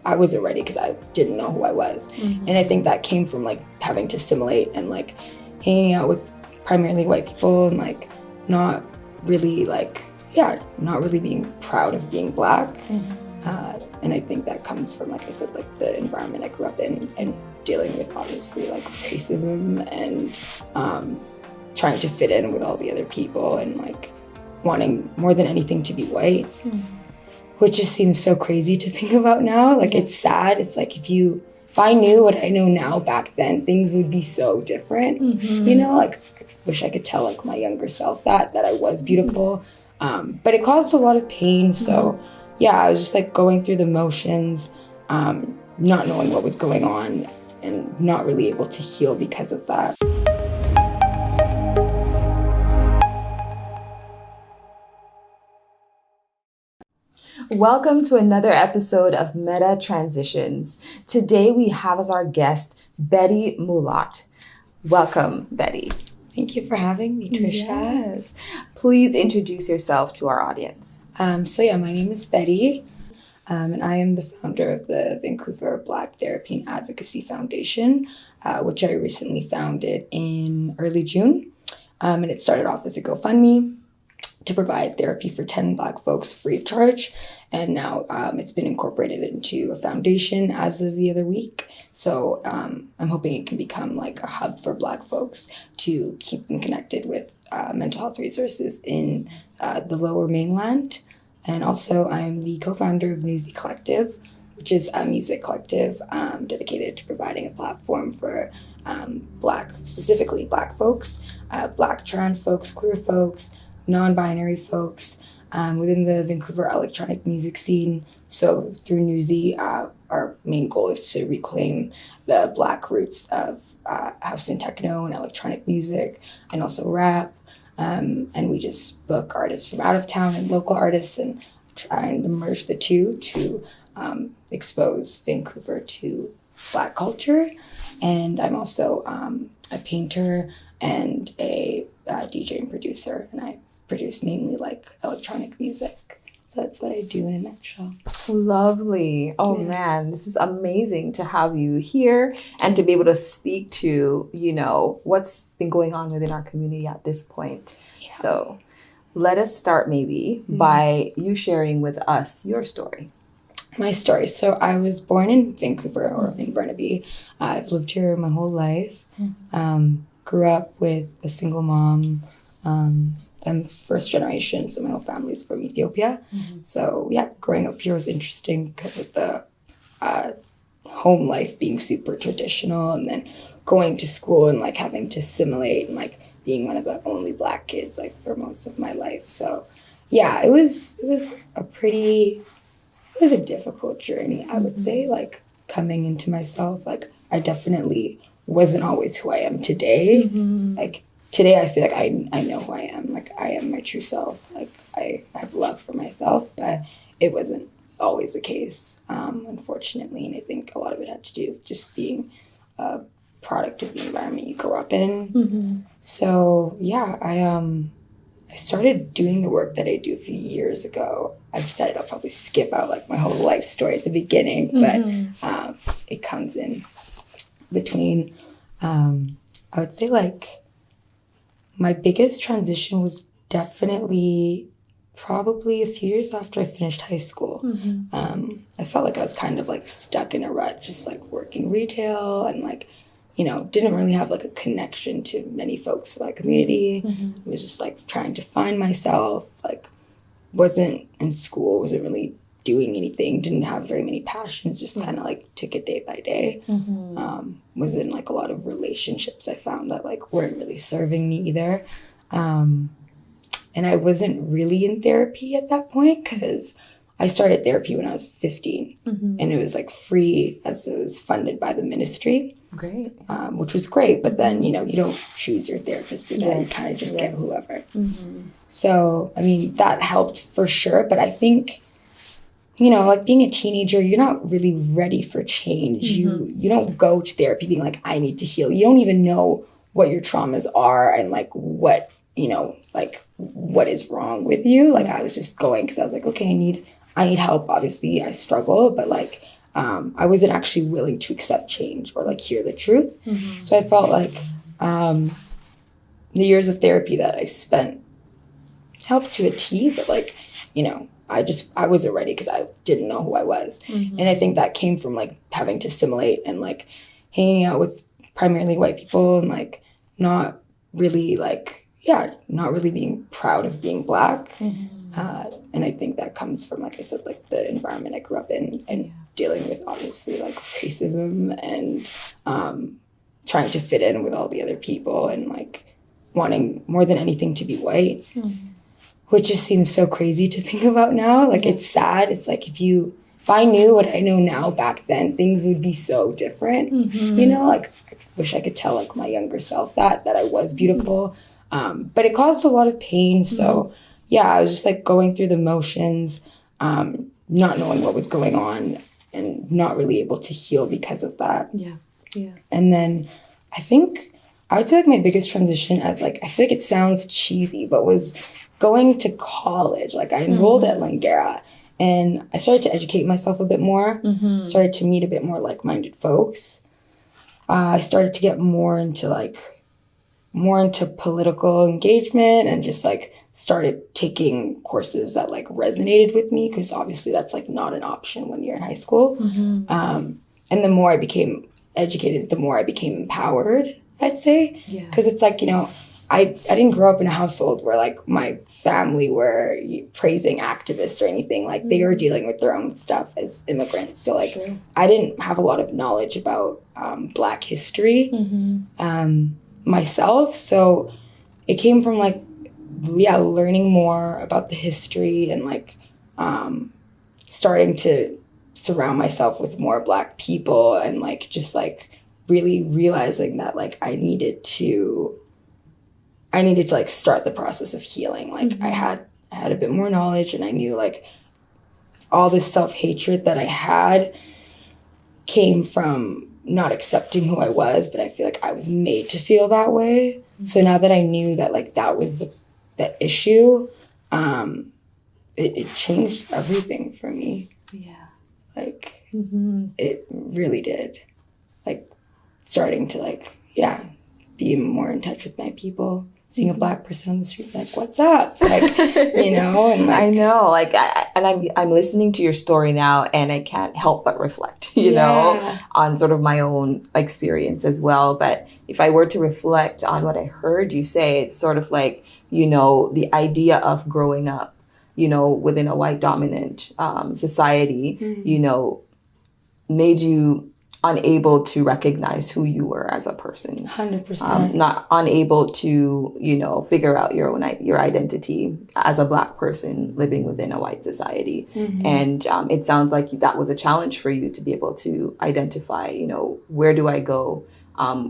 I wasn't ready because I didn't know who I was. And I think that came from like having to assimilate and like hanging out with primarily white people and like not really being proud of being Black. And I think that comes from, like I said, like the environment I grew up in and dealing with obviously like racism and trying to fit in with all the other people and like wanting more than anything to be white, which just seems so crazy to think about now. Like it's sad. It's like if I knew what I know now back then, things would be so different. You know, like I wish I could tell like my younger self that I was beautiful. But it caused a lot of pain. So yeah, I was just like going through the motions, not knowing what was going on and not really able to heal because of that. Welcome to another episode of Meta Transitions. Today we have as our guest Betty Mulat. Welcome, Betty. Thank you for having me, Tricia. Yes. Please introduce yourself to our audience. My name is Betty, and I am the founder of the Vancouver Black Therapy and Advocacy Foundation, which I recently founded in early June. And it started off as a GoFundMe to provide therapy for 10 Black folks free of charge. And now it's been incorporated into a foundation as of the other week. So I'm hoping it can become like a hub for Black folks to keep them connected with mental health resources in the Lower Mainland. And also I'm the co-founder of Newsy Collective, which is a music collective dedicated to providing a platform for specifically Black folks, Black trans folks, queer folks, non-binary folks within the Vancouver electronic music scene. So through Newsy, our main goal is to reclaim the Black roots of house and techno and electronic music and also rap. And we just book artists from out of town and local artists and try and merge the two to expose Vancouver to Black culture. And I'm also a painter and a DJ and producer, and I produce mainly like electronic music. So that's what I do in a nutshell. Lovely. Oh man, this is amazing to have you here and to be able to speak to, what's been going on within our community at this point. Yeah. So let us start maybe by you sharing with us your story. My story. So I was born in Vancouver or in Burnaby. I've lived here my whole life. Grew up with a single mom. I'm first generation, so my whole family's from Ethiopia. So yeah, growing up here was interesting with the home life being super traditional, and then going to school and like having to assimilate and like being one of the only Black kids like for most of my life. So yeah, it was a difficult journey, I would say, like coming into myself. Like I definitely wasn't always who I am today. Like today I feel like I know who I am. Like I am my true self. Like I have love for myself, but it wasn't always the case, unfortunately. And I think a lot of it had to do with just being a product of the environment you grew up in. So yeah, I started doing the work that I do a few years ago. I decided I'll probably skip out like my whole life story at the beginning, but it comes in between. I would say like my biggest transition was definitely probably a few years after I finished high school. I felt like I was kind of like stuck in a rut, just like working retail and like, didn't really have like a connection to many folks in my community. I was just like trying to find myself, like wasn't in school, wasn't really doing anything, didn't have very many passions, just kind of like took it day by day. Was in like a lot of relationships I found that like weren't really serving me either. And I wasn't really in therapy at that point because I started therapy when I was 15 and it was like free as it was funded by the ministry. Great. Which was great. But then, you don't choose your therapist. You kind of just get whoever. So, I mean, that helped for sure. But I think, like being a teenager, you're not really ready for change. You don't go to therapy being like, I need to heal. You don't even know what your traumas are and like what, like what is wrong with you. Like I was just going because I was like, okay, I need help. Obviously I struggle, but like I wasn't actually willing to accept change or like hear the truth. So I felt like the years of therapy that I spent helped to a T, but like, you know, I wasn't ready because I didn't know who I was. And I think that came from like having to assimilate and like hanging out with primarily white people and like not really being proud of being Black. And I think that comes from, like I said, like the environment I grew up in and dealing with obviously like racism and trying to fit in with all the other people and like wanting more than anything to be white, which just seems so crazy to think about now. Like it's sad. It's like if I knew what I know now back then, things would be so different. You know, like I wish I could tell like my younger self that I was beautiful. But it caused a lot of pain. So yeah, I was just like going through the motions, not knowing what was going on and not really able to heal because of that. Yeah. And then I think I would say like my biggest transition as like, I feel like it sounds cheesy, but was going to college. Like I enrolled at Langara and I started to educate myself a bit more, started to meet a bit more like-minded folks. I started to get more into political engagement and just like started taking courses that like resonated with me because obviously that's like not an option when you're in high school. And the more I became educated, the more I became empowered, I'd say. Because it's like, you know, I didn't grow up in a household where like my family were praising activists or anything. Like they were dealing with their own stuff as immigrants. So like I didn't have a lot of knowledge about Black history myself. So it came from like, learning more about the history and like starting to surround myself with more Black people and like just like really realizing that like I needed to like start the process of healing. Like I had a bit more knowledge and I knew like all this self-hatred that I had came from not accepting who I was, but I feel like I was made to feel that way. So now that I knew that like that was the issue, it changed everything for me. Like it really did. Like starting to like, be more in touch with my people, seeing a Black person on the street, like, what's up? Like, you know, and like, I know, like, I'm listening to your story now and I can't help but reflect, you know, on sort of my own experience as well. But if I were to reflect on what I heard you say, it's sort of like, you know, the idea of growing up, you know, within a white dominant society, you know, made you unable to recognize who you were as a person. 100%. Not unable to, you know, figure out your identity as a Black person living within a white society. And it sounds like that was a challenge for you to be able to identify, you know, where do I go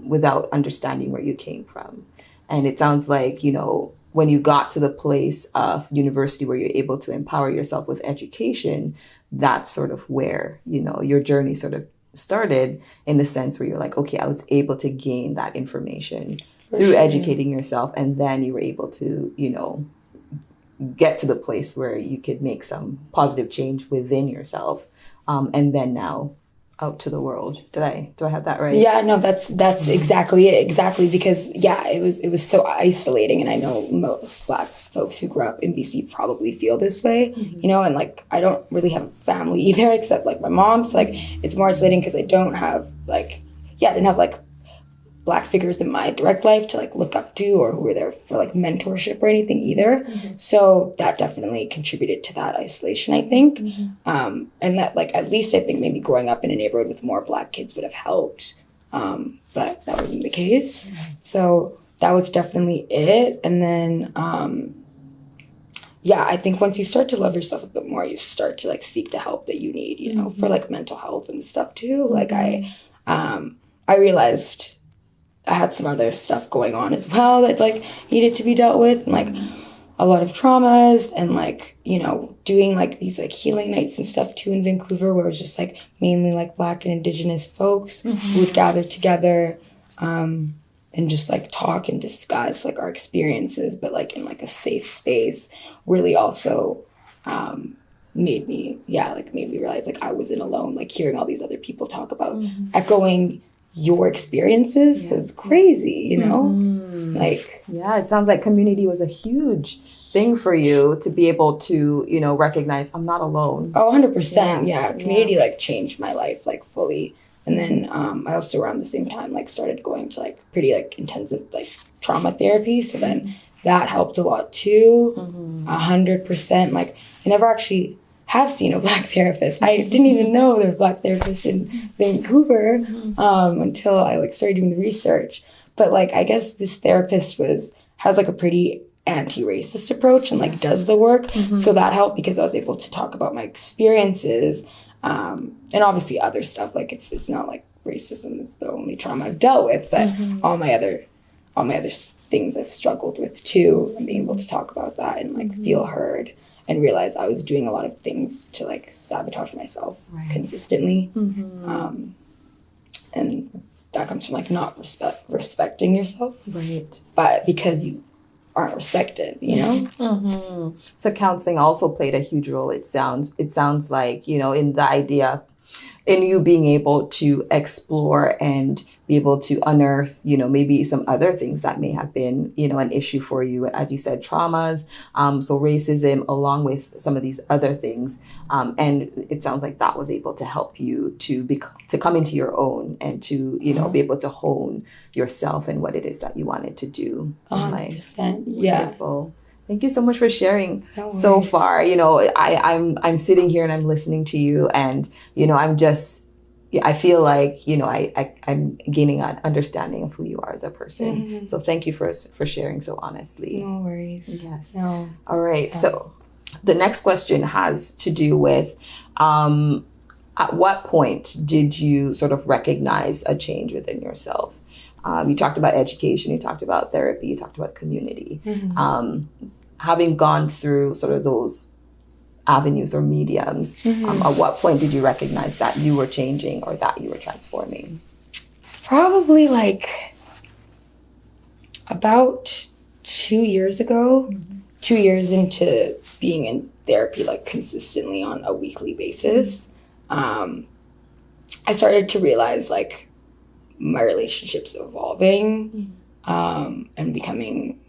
without understanding where you came from. And it sounds like, you know, when you got to the place of university where you're able to empower yourself with education, that's sort of where, you know, your journey sort of started, in the sense where you're like, okay, I was able to gain that information through educating yourself. And then you were able to, you know, get to the place where you could make some positive change within yourself. And then now out to the world. Do I have that right? Yeah, no, that's exactly it. Exactly. Because it was so isolating. And I know most Black folks who grew up in BC probably feel this way, you know, and like, I don't really have family either, except like my mom. So like, it's more isolating because I don't have like, I didn't have like Black figures in my direct life to like look up to or who were there for like mentorship or anything either. So that definitely contributed to that isolation, I think. And that like, at least I think maybe growing up in a neighborhood with more Black kids would have helped. But that wasn't the case. So that was definitely it. And then, I think once you start to love yourself a bit more, you start to like seek the help that you need, you know, for like mental health and stuff too. Like I realized I had some other stuff going on as well that like needed to be dealt with, and like a lot of traumas, and like, you know, doing like these like healing nights and stuff too in Vancouver, where it was just like mainly like Black and Indigenous folks who would gather together and just like talk and discuss like our experiences, but like in like a safe space, really also made me realize like I wasn't alone. Like hearing all these other people talk about echoing your experiences was crazy, you know? Like, yeah, it sounds like community was a huge thing for you to be able to, you know, recognize I'm not alone. Oh, 100%. Yeah. Community like changed my life like fully. And then I also around the same time like started going to like pretty like intensive like trauma therapy. So then that helped a lot too. 100%. Like I never actually have seen a Black therapist. I didn't even know there were Black therapists in Vancouver until I like started doing the research. But like I guess this therapist has like a pretty anti-racist approach and like does the work. So that helped because I was able to talk about my experiences and obviously other stuff. Like it's not like racism is the only trauma I've dealt with, but all my other things I've struggled with too, and being able to talk about that and like feel heard and realize I was doing a lot of things to like sabotage myself consistently. And that comes from like not respecting yourself. Right. But because you aren't respected, you know? So counseling also played a huge role. It sounds like, you know, in the idea, in you being able to explore and be able to unearth, you know, maybe some other things that may have been, you know, an issue for you, as you said, traumas, so racism, along with some of these other things. And it sounds like that was able to help you to come into your own and to, you know, be able to hone yourself and what it is that you wanted to do in life. 100%. Yeah. Wonderful. Thank you so much for sharing so far. You know, I'm sitting here and I'm listening to you, and, you know, I feel like, you know, I'm gaining an understanding of who you are as a person. So thank you for sharing so honestly. No worries. Yes. No. All right. Yeah. So the next question has to do with, at what point did you sort of recognize a change within yourself? You talked about education, you talked about therapy, you talked about community. Having gone through sort of those avenues or mediums, at what point did you recognize that you were changing or that you were transforming? Probably like about 2 years ago, 2 years into being in therapy like consistently on a weekly basis, I started to realize like my relationships evolving and becoming,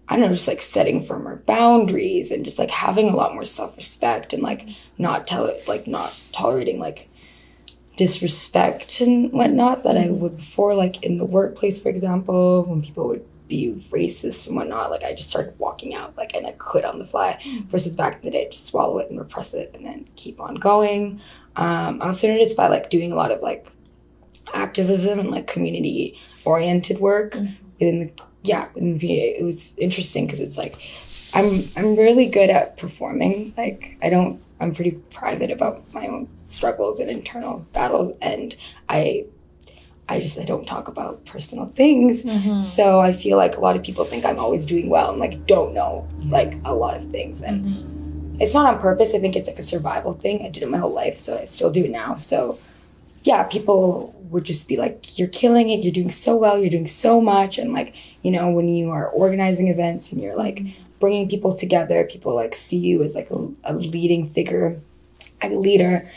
I don't know, just like setting firmer boundaries and just like having a lot more self-respect and like not tolerating like disrespect and whatnot that I would before, like in the workplace, for example, when people would be racist and whatnot, like I just started walking out like and I quit on the fly versus back in the day, just swallow it and repress it and then keep on going. I also noticed by like doing a lot of like activism and like community oriented work within the community. It was interesting because it's like I'm really good at performing. Like I'm pretty private about my own struggles and internal battles, and I don't talk about personal things. So I feel like a lot of people think I'm always doing well and like don't know like a lot of things, and it's not on purpose. I think it's like a survival thing. I did it my whole life, so I still do it now. So yeah, people would just be like, you're killing it, you're doing so well, you're doing so much. And like, you know, when you are organizing events and you're like bringing people together, people like see you as like a leading figure, a leader.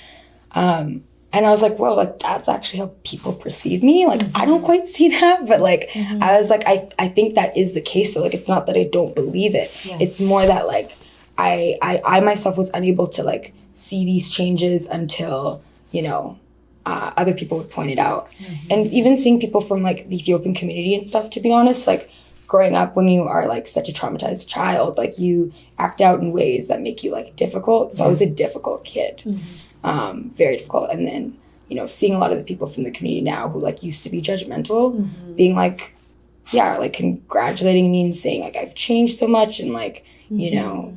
And I was like, well, like that's actually how people perceive me. Like, I don't quite see that, but like, I was like, I think that is the case. So like, it's not that I don't believe it. Yeah. It's more that like, I myself was unable to like see these changes until, you know, other people would point it out. And even seeing people from like the Ethiopian community and stuff, to be honest, like growing up when you are like such a traumatized child, like you act out in ways that make you like difficult. So I was a difficult kid, very difficult. And then, you know, seeing a lot of the people from the community now who like used to be judgmental, being like, yeah, like congratulating me and saying like, I've changed so much. And like, you know,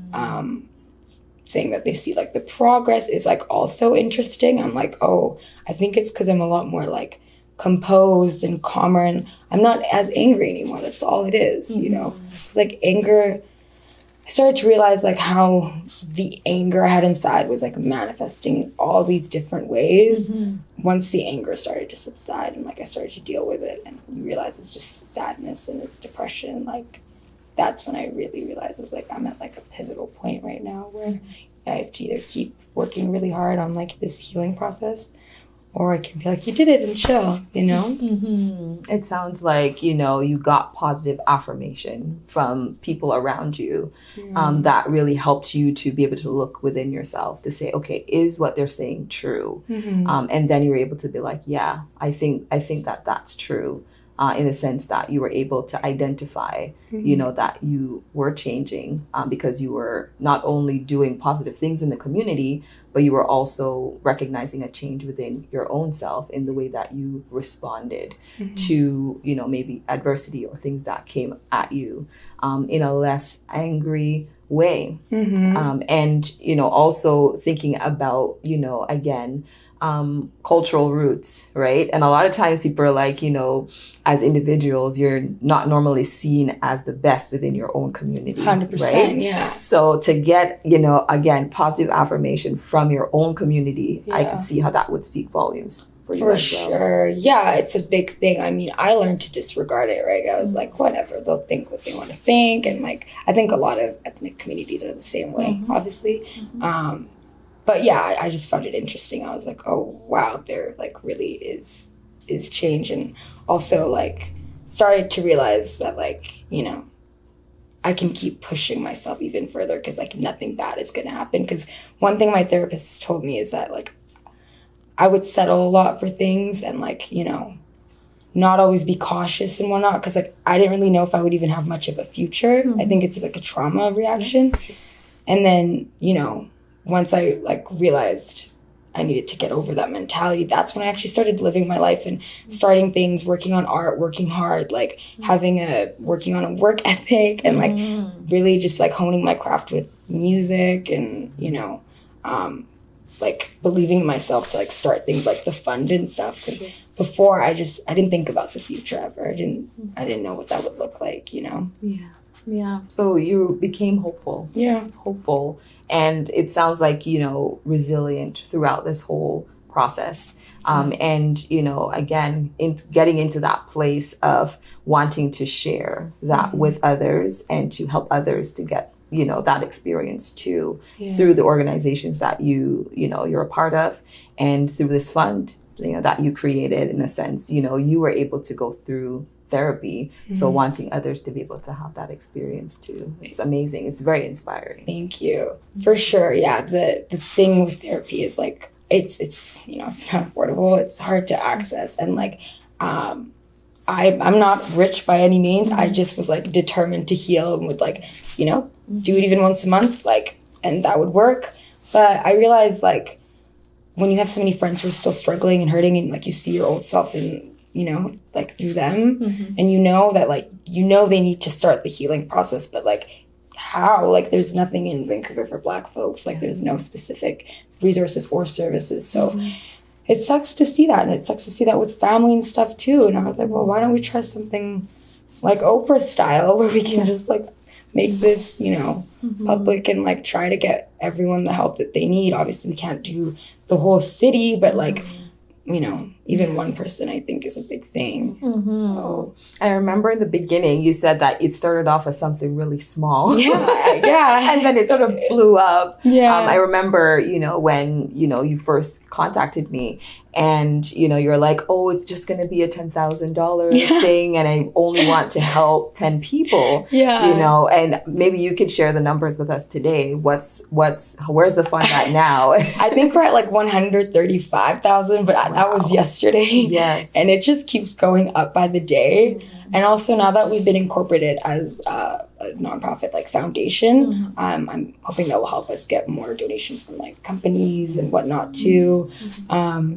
saying that they see like the progress is like also interesting. I'm like, oh, I think it's because I'm a lot more like composed and calmer and I'm not as angry anymore. That's all it is, you know? It's like anger, I started to realize like how the anger I had inside was like manifesting in all these different ways. Once the anger started to subside and like I started to deal with it and you realize it's just sadness and it's depression, like that's when I really realized I was like, I'm at like a pivotal point right now where I have to either keep working really hard on like this healing process, or I can be like, you did it and chill, you know? Mm-hmm. It sounds like, you know, you got positive affirmation from people around you that really helped you to be able to look within yourself to say, okay, is what they're saying true? And then you were able to be like, yeah, I think that that's true. In the sense that you were able to identify, you know, that you were changing because you were not only doing positive things in the community, but you were also recognizing a change within your own self in the way that you responded to, you know, maybe adversity or things that came at you in a less angry way. And, you know, also thinking about, you know, again, cultural roots, right? And a lot of times people are like, you know, as individuals, you're not normally seen as the best within your own community. 100%, right? yeah. So to get, you know, again, positive affirmation from your own community, I can see how that would speak volumes for you as well. Sure. Yeah, it's a big thing. I mean, I learned to disregard it, right? I was like, whatever, they'll think what they want to think. And like, I think a lot of ethnic communities are the same way, obviously. But yeah, I just found it interesting. I was like, oh, wow, there like really is change. And also like started to realize that like, you know, I can keep pushing myself even further because like nothing bad is going to happen. Because one thing my therapist has told me is that like I would settle a lot for things and like, you know, not always be cautious and whatnot. Because like I didn't really know if I would even have much of a future. I think it's like a trauma reaction. And then, you know, once I like realized I needed to get over that mentality, that's when I actually started living my life and starting things, working on art, working hard, like working on a work ethic and like really just like honing my craft with music and, you know, like believing in myself to like start things like the fund and stuff. Because before I didn't think about the future ever. I didn't know what that would look like, you know? Yeah. So you became hopeful. Hopeful. And it sounds like, you know, resilient throughout this whole process. And, you know, again, getting into that place of wanting to share that with others and to help others to get, you know, that experience too through the organizations that you know, you're a part of and through this fund, you know, that you created in a sense, you know, you were able to go through therapy. So wanting others to be able to have that experience too. It's amazing. It's very inspiring. Thank you. For sure. Yeah. The thing with therapy is like, it's, you know, it's not affordable. It's hard to access. And like, I'm not rich by any means. I just was like determined to heal and would like, you know, do it even once a month, like, and that would work. But I realized like when you have so many friends who are still struggling and hurting and like you see your old self in, you know, like through them and you know that like, you know, they need to start the healing process, but like how, like there's nothing in Vancouver for Black folks. Like there's no specific resources or services. So it sucks to see that. And it sucks to see that with family and stuff too. And I was like, well, why don't we try something like Oprah style where we can just like make this, you know, public and like try to get everyone the help that they need. Obviously we can't do the whole city, but like, you know, even one person I think is a big thing. So I remember in the beginning you said that it started off as something really small. Yeah. And then it sort of blew up. I Yeah. remember, you know, when, you know, you first contacted me and, you know, you're like, oh, it's just going to be a $10,000 thing. And I only want to help 10 people, you know, and maybe you could share the numbers with us today. Where's the fund at now? I think we're at like 135,000, but that was yesterday. Yes. And it just keeps going up by the day. And also now that we've been incorporated as a nonprofit like foundation, I'm hoping that will help us get more donations from like companies and whatnot too.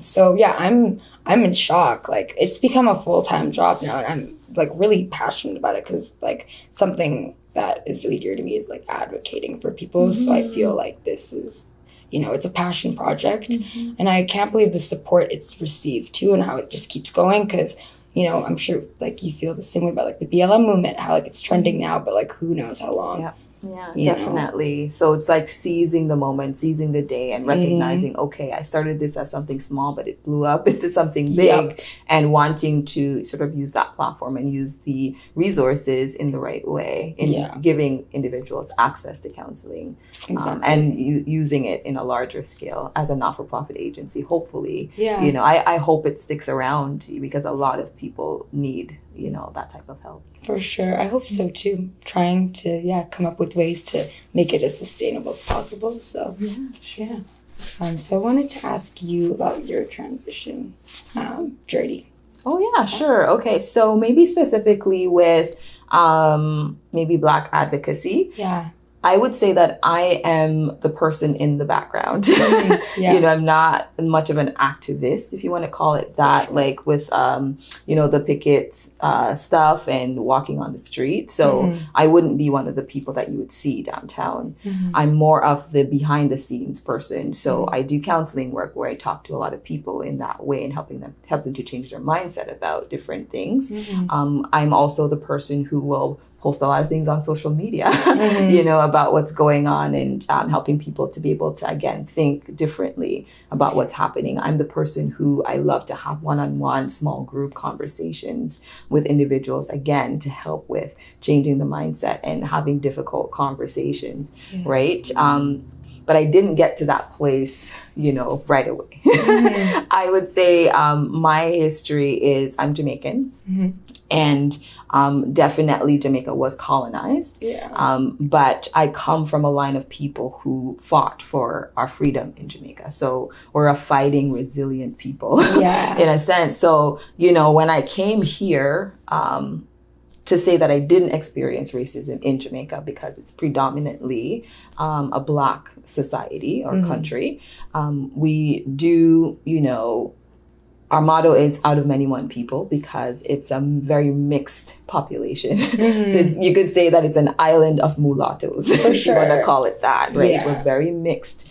So yeah, I'm in shock. Like it's become a full-time job now and I'm like really passionate about it because like something that is really dear to me is like advocating for people. So I feel like this is, you know, it's a passion project and I can't believe the support it's received too and how it just keeps going because, you know, I'm sure like you feel the same way about like the BLM movement, how like it's trending now, but like who knows how long Yeah, you know? definitely. So it's like seizing the moment, seizing the day, and recognizing, okay, I started this as something small, but it blew up into something big, and wanting to sort of use that platform and use the resources in the right way, in giving individuals access to counseling, and using it in a larger scale as a not-for-profit agency. Hopefully, you know, I hope it sticks around because a lot of people need, you know, that type of help. For sure. I hope so too. Trying to, come up with ways to make it as sustainable as possible. So, so I wanted to ask you about your transition journey. Oh, yeah, sure. Okay. So maybe specifically with maybe Black advocacy. Yeah. I would say that I am the person in the background. You know, I'm not much of an activist, if you want to call it that, like with, you know, the picket stuff and walking on the street. So I wouldn't be one of the people that you would see downtown. I'm more of the behind the scenes person. So I do counseling work where I talk to a lot of people in that way and helping to change their mindset about different things. I'm also the person who will post a lot of things on social media, you know, about what's going on, and helping people to be able to, again, think differently about what's happening. I'm the person who I love to have one-on-one small group conversations with individuals, again, to help with changing the mindset and having difficult conversations, right? But I didn't get to that place, you know, right away. I would say my history is I'm Jamaican. And definitely Jamaica was colonized. But I come from a line of people who fought for our freedom in Jamaica. So we're a fighting, resilient people in a sense. So, you know, when I came here, to say that I didn't experience racism in Jamaica because it's predominantly a Black society or country. We do, you know, our motto is out of many one people because it's a very mixed population. So you could say that it's an island of mulattoes, if you want to call it that, right? We're very mixed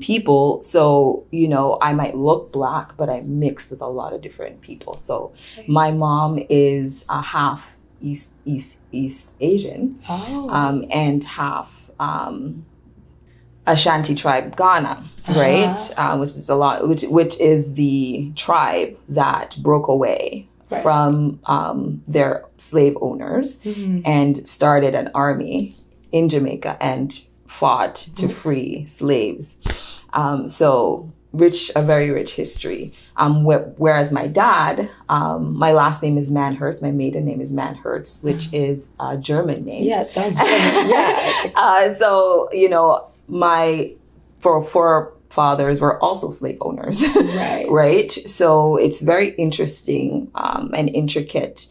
people. So, you know, I might look Black, but I'm mixed with a lot of different people. So my mom is a half East Asian and half Ashanti tribe Ghana, right? Which is a lot, which is the tribe that broke away from their slave owners and started an army in Jamaica and fought to free slaves. So a very rich history. Whereas my dad, my last name is Manhertz. My maiden name is Manhertz, which is a German name. Yeah, it sounds German. So, you know, my forefathers were also slave owners, right? So it's very interesting and intricate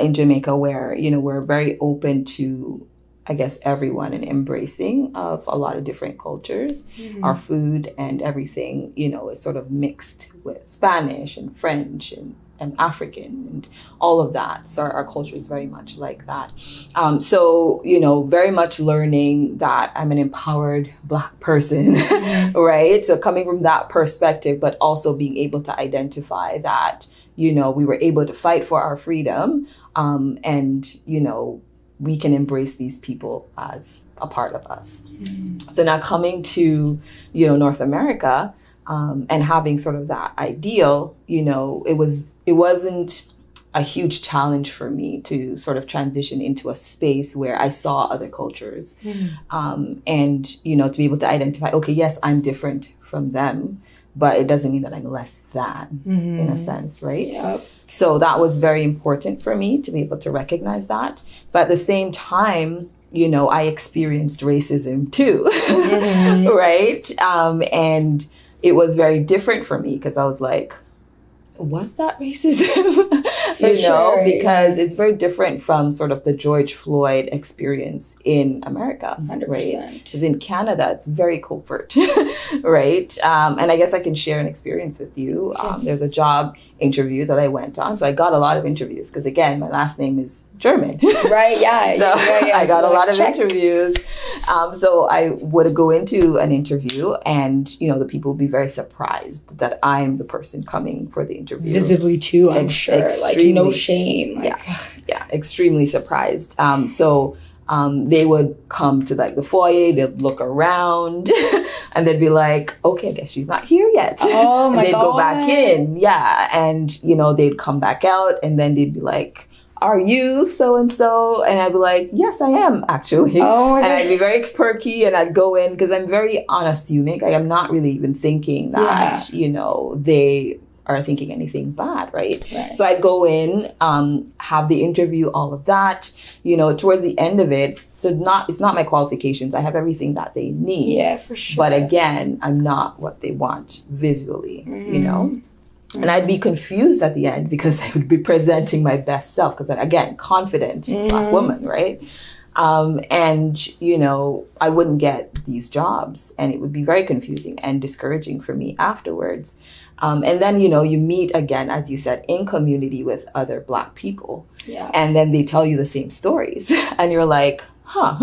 in Jamaica, where, you know, we're very open to, I guess, everyone and embracing of a lot of different cultures. Our food and everything, you know, is sort of mixed with Spanish and French and African and all of that. So our culture is very much like that. So, you know, very much learning that I'm an empowered Black person, right? So coming from that perspective, but also being able to identify that, you know, we were able to fight for our freedom, and, you know, we can embrace these people as a part of us. So now coming to, you know, North America, and having sort of that ideal, you know, it wasn't a huge challenge for me to sort of transition into a space where I saw other cultures, and, you know, to be able to identify, okay, yes, I'm different from them, but it doesn't mean that I'm less than, in a sense, right? So that was very important for me to be able to recognize that. But at the same time, you know, I experienced racism too, right? And it was very different for me because I was like, was that racism? You know, because it's very different from sort of the George Floyd experience in America, 100%. Right? Because in Canada, it's very covert, right? And I guess I can share an experience with you. There's a job interview that I went on. So I got a lot of interviews because, again, my last name is German. Right, yeah. So I got a lot of interviews. So I would go into an interview and, you know, the people would be very surprised that I'm the person coming for the interview. Visibly too, I'm sure. Like, no shame. Like, yeah, extremely surprised. So they would come to like the foyer, they'd look around and they'd be like, okay, I guess she's not here yet. Oh my and they'd God. go back in. Yeah. And, you know, they'd come back out and then they'd be like, are you so-and-so? And I'd be like, yes, I am actually. Oh my and God. I'd be very perky and I'd go in because I'm very unassuming. Like, I'm not really even thinking that, you know, they are thinking anything bad, right? So I'd go in, have the interview, all of that, you know, towards the end of it. So it's not my qualifications. I have everything that they need. Yeah, for sure. But again, I'm not what they want visually, you know? And I'd be confused at the end because I would be presenting my best self because, again, confident Black woman, right? And, you know, I wouldn't get these jobs and it would be very confusing and discouraging for me afterwards. And then, you know, you meet again, as you said, in community with other Black people. Yeah. And then they tell you the same stories and you're like, huh.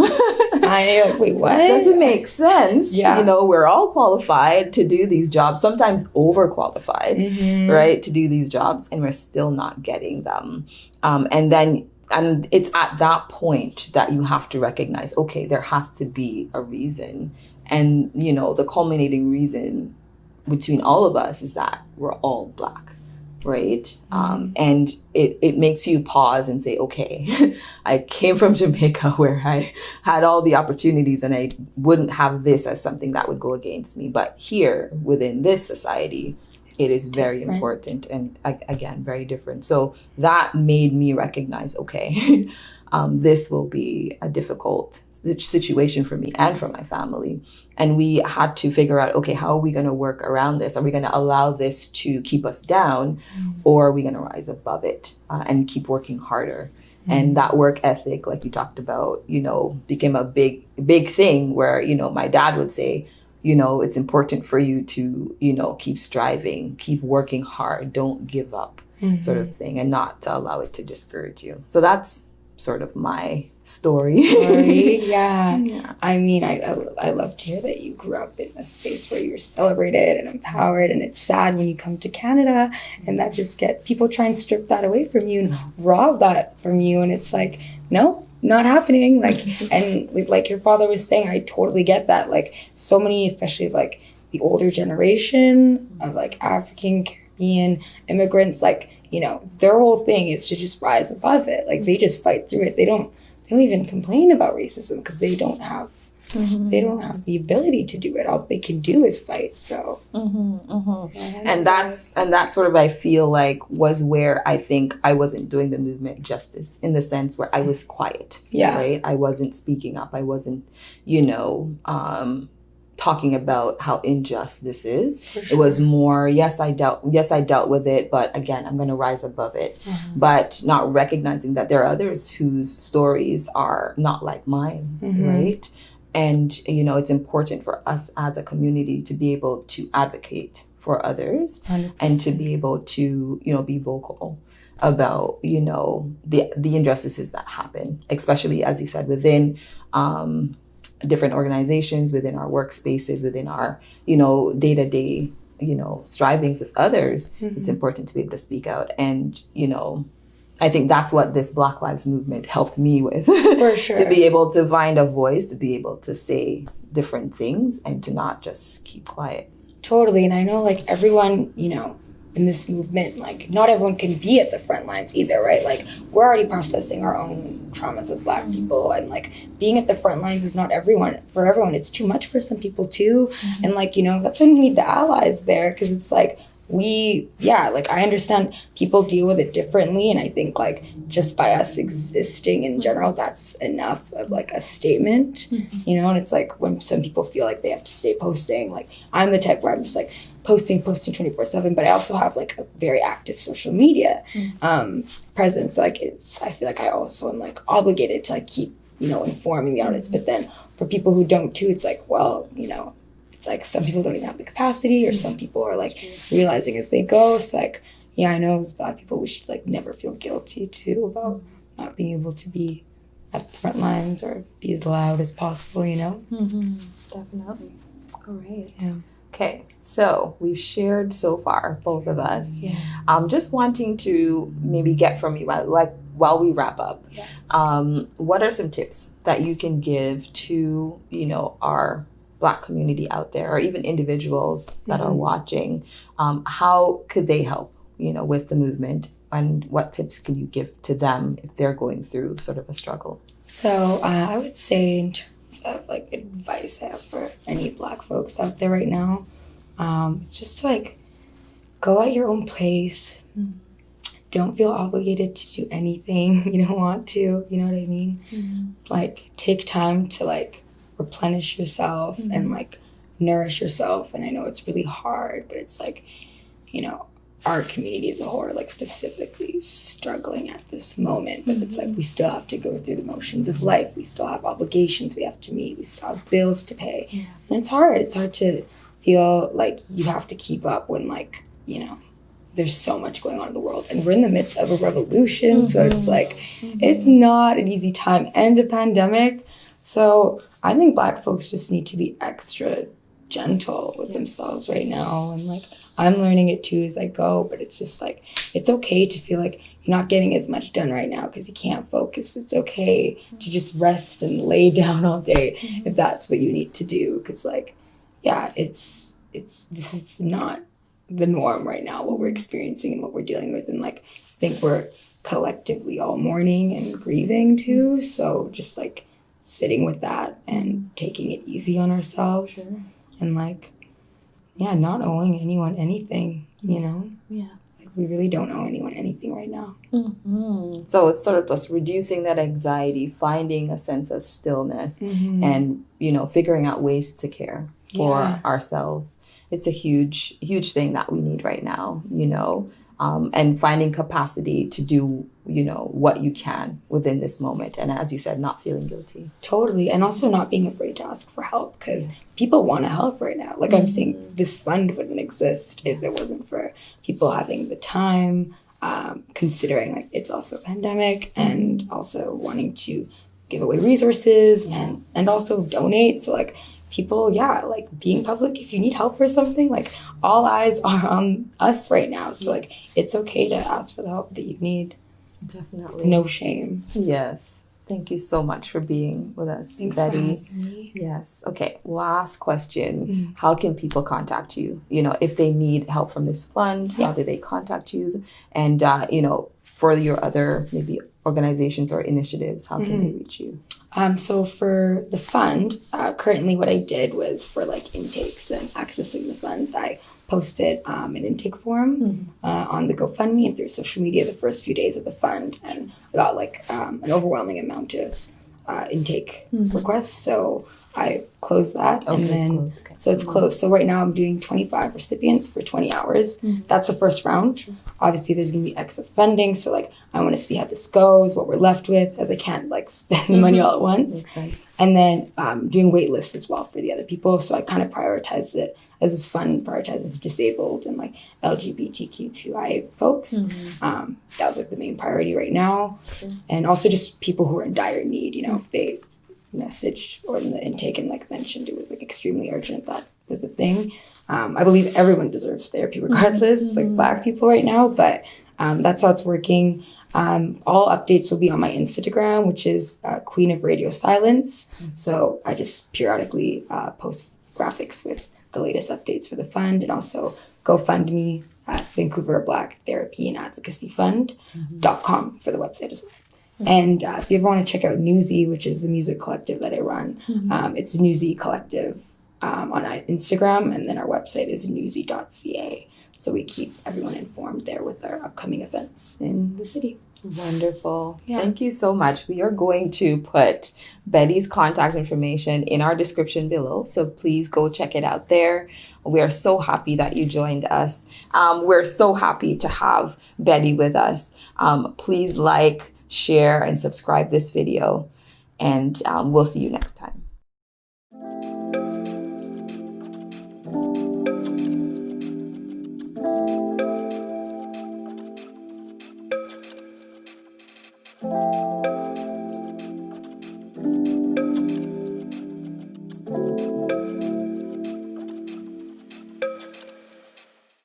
I know, wait, what? This doesn't make sense. Yeah. You know, we're all qualified to do these jobs, sometimes overqualified, right, to do these jobs, and we're still not getting them. And it's at that point that you have to recognize, okay, there has to be a reason. And, you know, the culminating reason between all of us is that we're all Black. Right. And it makes you pause and say, okay, I came from Jamaica where I had all the opportunities and I wouldn't have this as something that would go against me. But here within this society, it is very important and again, very different. So that made me recognize, okay, this will be a difficult situation for me and for my family. And we had to figure out, okay, how are we going to work around this? Are we going to allow this to keep us down or are we going to rise above it and keep working harder? And that work ethic, like you talked about, you know, became a big thing where, you know, my dad would say, you know, it's important for you to, you know, keep striving, keep working hard, don't give up sort of thing, and not to allow it to discourage you. So that's sort of my story. Yeah. I mean, I love to hear that you grew up in a space where you're celebrated and empowered, and it's sad when you come to Canada and that just people try and strip that away from you and rob that from you, and it's like, no, not happening. Like, and like your father was saying, I totally get that. Like, so many, especially of like the older generation of like African Caribbean immigrants, like, you know, their whole thing is to just rise above it. Like, they just fight through it. They don't even complain about racism because they don't have the ability to do it. All they can do is fight. So, and that's sort of, I feel like, was where I think I wasn't doing the movement justice, in the sense where I was quiet. Yeah. Right. I wasn't speaking up. I wasn't, you know, talking about how unjust this is. Sure. It was more, yes, I dealt with it, but again, I'm going to rise above it. But not recognizing that there are others whose stories are not like mine, right? And, you know, it's important for us as a community to be able to advocate for others 100%. And to be able to, you know, be vocal about, you know, the injustices that happen, especially, as you said, within different organizations, within our workspaces, within our, you know, day-to-day, you know, strivings with others. It's important to be able to speak out. And, you know, I think that's what this Black Lives Movement helped me with. For sure. To be able to find a voice, to be able to say different things and to not just keep quiet. Totally. And I know, like, everyone, you know, in this movement, like, not everyone can be at the front lines either, right? Like, we're already processing our own traumas as Black people, and like, being at the front lines is not for everyone. It's too much for some people too. And like, you know, that's when we need the allies there, because it's like, like, I understand people deal with it differently, and I think, like, just by us existing in general, that's enough of like a statement, you know. And it's like, when some people feel like they have to stay posting, like, I'm the type where I'm just like posting 24/7, but I also have like a very active social media presence. So, like, I feel like I also am like obligated to like keep, you know, informing the audience. But then for people who don't too, it's like, well, you know, it's like some people don't even have the capacity, or some people are like realizing as they go. So, like, yeah, I know as Black people, we should like never feel guilty too about not being able to be at the front lines or be as loud as possible, you know? Definitely. All right. Yeah. Okay, so we've shared so far, both of us. Yeah. Just wanting to maybe get from you, like, while we wrap up, Yeah. what are some tips that you can give to, our Black community out there, or even individuals that are watching? How could they help, with the movement? And what tips can you give to them if they're going through sort of a struggle? So I would say, in terms of like advice I have for any Black folks out there right now, it's just to like go at your own pace. Don't feel obligated to do anything you don't want to. You know what I mean? Like take time to like replenish yourself and like nourish yourself. And I know it's really hard, but it's like, our community as a whole are like specifically struggling at this moment, but it's like we still have to go through the motions of life. We still have obligations we have to meet. We still have bills to pay. And it's hard to feel like you have to keep up when like, there's so much going on in the world, and we're in the midst of a revolution. So it's like, it's not an easy time and a pandemic. So I think Black folks just need to be extra gentle with themselves right now. And like, I'm learning it too as I go, but it's just like, it's okay to feel like you're not getting as much done right now because you can't focus. It's okay to just rest and lay down all day if that's what you need to do. Because like, yeah, this is not the norm right now, what we're experiencing and what we're dealing with. And like, I think we're collectively all mourning and grieving too. So just like sitting with that and taking it easy on ourselves. And like, not owing anyone anything, Yeah. Like we really don't owe anyone anything right now. So it's sort of just reducing that anxiety, finding a sense of stillness, and, figuring out ways to care for ourselves. It's a huge, huge thing that we need right now, and finding capacity to do, what you can within this moment. And as you said, not feeling guilty. Totally. And also not being afraid to ask for help, because people want to help right now. Like I'm saying, this fund wouldn't exist if it wasn't for people having the time, considering like it's also a pandemic, and also wanting to give away resources and also donate. So like, people, like being public, if you need help for something, like all eyes are on us right now. So like, it's okay to ask for the help that you need. Definitely. No shame. Yes. Thank you so much for being with us, Thanks Betty. for having me. Yes. Okay. Last question. How can people contact you? If they need help from this fund, how do they contact you? And, for your other maybe organizations or initiatives, how can they reach you? So for the fund, currently what I did was for like intakes and accessing the funds, I posted an intake form on the GoFundMe and through social media the first few days of the fund, and I got like an overwhelming amount of intake requests. So I closed that, and then it's closed. So right now I'm doing 25 recipients for 20 hours. That's the first round. Obviously there's gonna be excess funding, so like I want to see how this goes, what we're left with, as I can't like spend the money all at once. Makes sense. And then doing wait lists as well for the other people. So I kind of prioritized it as this fund prioritizes disabled and like LGBTQ2I folks. That was like the main priority right now. And also just people who are in dire need, if they messaged or in the intake and like mentioned it was like extremely urgent, that was a thing. I believe everyone deserves therapy regardless, like Black people right now, but that's how it's working. All updates will be on my Instagram, which is Queen of Radio Silence. So I just periodically post graphics with the latest updates for the fund, and also GoFundMe at Vancouver Black Therapy and Advocacy Fund.com for the website as well. And if you ever want to check out Newsy, which is the music collective that I run, it's Newsy Collective on Instagram, and then our website is newsy.ca. So we keep everyone informed there with our upcoming events in the city. Wonderful. Yeah. Thank you so much. We are going to put Betty's contact information in our description below, so please go check it out there. We are so happy that you joined us. We're so happy to have Betty with us. Please like, share, and subscribe this video, and we'll see you next time.